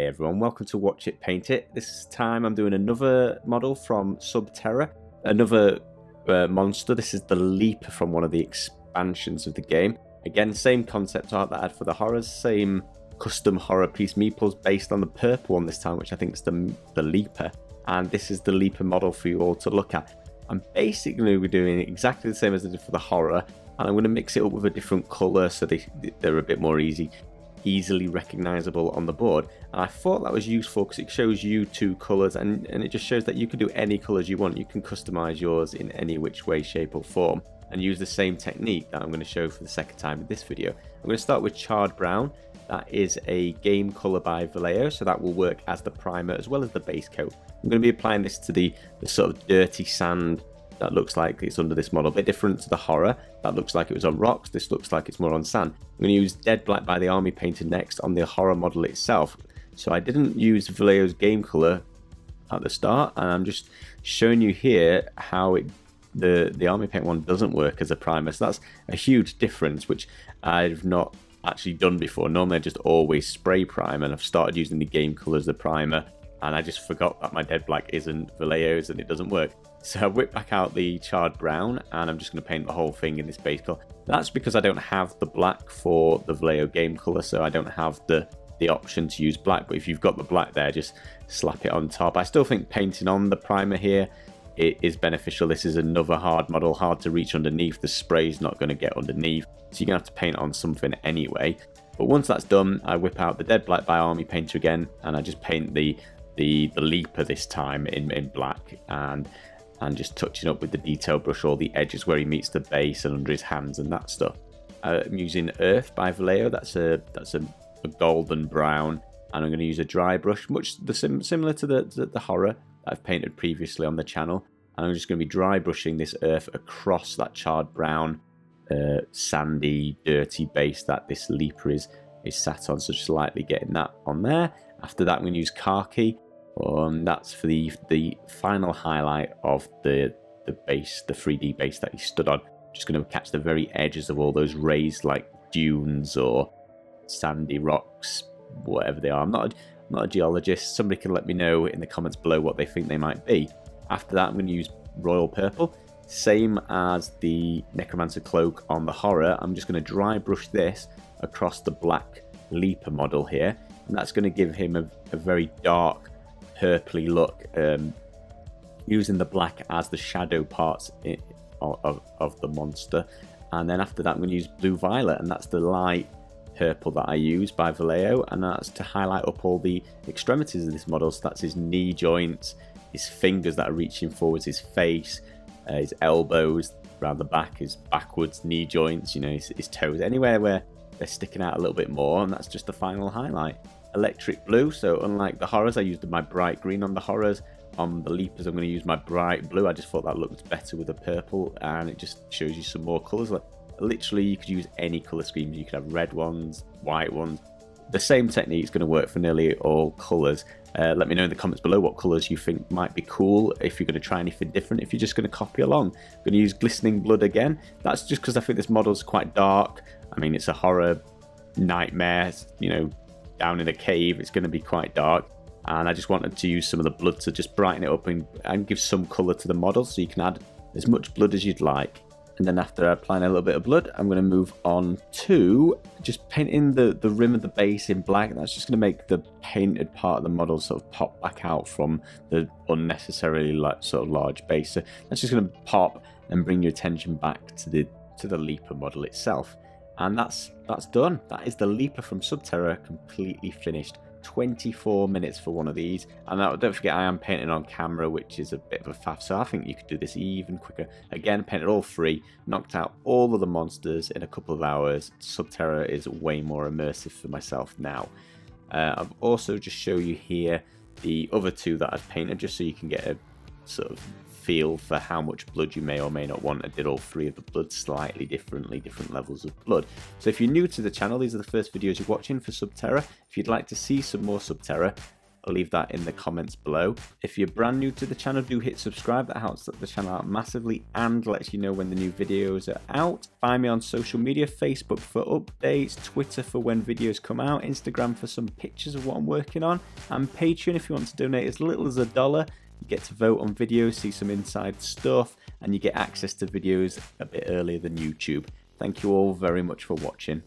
Hey everyone, welcome to Watch It Paint It. This time I'm doing another model from Terra, another monster. This is the Leaper from one of the expansions of the game. Again, same concept art that I had for the horrors, same custom horror piece meeples based on the purple one this time, which I think is the Leaper. And this is the Leaper model for you all to look at. I'm basically doing exactly the same as I did for the horror, and I'm going to mix it up with a different colour so they're a bit more easily recognizable on the board. And I thought that was useful because it shows you two colors, and it just shows that you can do any colors you want. You can customize yours in any which way, shape or form, and use the same technique that I'm going to show for the second time in this video. I'm going to start with Charred Brown. That is a game color by Vallejo, so that will work as the primer as well as the base coat. I'm going to be applying this to the sort of dirty sand that looks like it's under this model, a bit different to the horror. That looks like it was on rocks, this looks like it's more on sand. I'm going to use Dead Black by the Army Painter next on the horror model itself. So I didn't use Vallejo's game color at the start, and I'm just showing you here how the Army Paint one doesn't work as a primer. So that's a huge difference, which I've not actually done before. Normally I just always spray prime, and I've started using the game color as the primer, and I just forgot that my Dead Black isn't Vallejo's and it doesn't work. So I whip back out the Charred Brown, and I'm just going to paint the whole thing in this base color. That's because I don't have the black for the Vallejo game color, so I don't have the option to use black. But if you've got the black there, just slap it on top. I still think painting on the primer here is beneficial. This is another hard model, hard to reach underneath. The spray's not going to get underneath, so you're going to have to paint on something anyway. But once that's done, I whip out the Dead Black by Army Painter again, and I just paint the Leaper this time in black, and just touching up with the detail brush all the edges where he meets the base and under his hands and that stuff. I'm using Earth by Vallejo. That's a golden brown, and I'm going to use a dry brush, much similar to the horror that I've painted previously on the channel. And I'm just going to be dry brushing this Earth across that Charred Brown, sandy, dirty base that this Leaper is sat on. So just lightly getting that on there. After that, I'm going to use Khaki. That's for the final highlight of the base, the 3D base that he stood on. Just going to catch the very edges of all those raised like dunes or sandy rocks, whatever they are. I'm not a geologist. Somebody can let me know in the comments below what they think they might be. After that, I'm going to use Royal Purple, same as the Necromancer Cloak on the horror. I'm just going to dry brush this across the black Leaper model here, and that's going to give him a very dark purpley look, using the black as the shadow parts of the monster. And then after that, I'm going to use Blue Violet, and that's the light purple that I use by Vallejo, and that's to highlight up all the extremities of this model. So that's his knee joints, his fingers that are reaching forwards, his face, his elbows around the back, his backwards knee joints, you know, his toes, anywhere where they're sticking out a little bit more, and that's just the final highlight. Electric blue, so unlike the horrors, I used my bright green on the horrors. On the Leapers, I'm going to use my bright blue. I just thought that looked better with the purple, and it just shows you some more colours. Like, literally, you could use any colour schemes. You could have red ones, white ones. The same technique is going to work for nearly all colours. Let me know in the comments below what colours you think might be cool, if you're going to try anything different, if you're just going to copy along. I'm going to use Glistening Blood again. That's just because I think this model's quite dark. I mean, it's a horror nightmare, you know, down in a cave. It's going to be quite dark, and I just wanted to use some of the blood to just brighten it up and give some colour to the model, so you can add as much blood as you'd like. And then after applying a little bit of blood, I'm going to move on to just painting the rim of the base in black. That's just going to make the painted part of the model sort of pop back out from the unnecessarily sort of large base. So that's just going to pop and bring your attention back to the Leaper model itself. And that's done. That is the Leaper from Terra, completely finished. 24 minutes for one of these. And don't forget, I am painting on camera, which is a bit of a faff, so I think you could do this even quicker. Again, painted all three, knocked out all of the monsters in a couple of hours. Terra is way more immersive for myself now. I've also just show you here the other two that I've painted, just so you can get a sort of feel for how much blood you may or may not want. I did all three of the blood slightly differently, different levels of blood. So if you're new to the channel, these are the first videos you're watching for Terra. If you'd like to see some more Terra, I'll leave that in the comments below. If you're brand new to the channel, do hit subscribe. That helps the channel out massively and lets you know when the new videos are out. Find me on social media, Facebook for updates, Twitter for when videos come out, Instagram for some pictures of what I'm working on, and Patreon if you want to donate as little as $1. You get to vote on videos, see some inside stuff, and you get access to videos a bit earlier than YouTube. Thank you all very much for watching.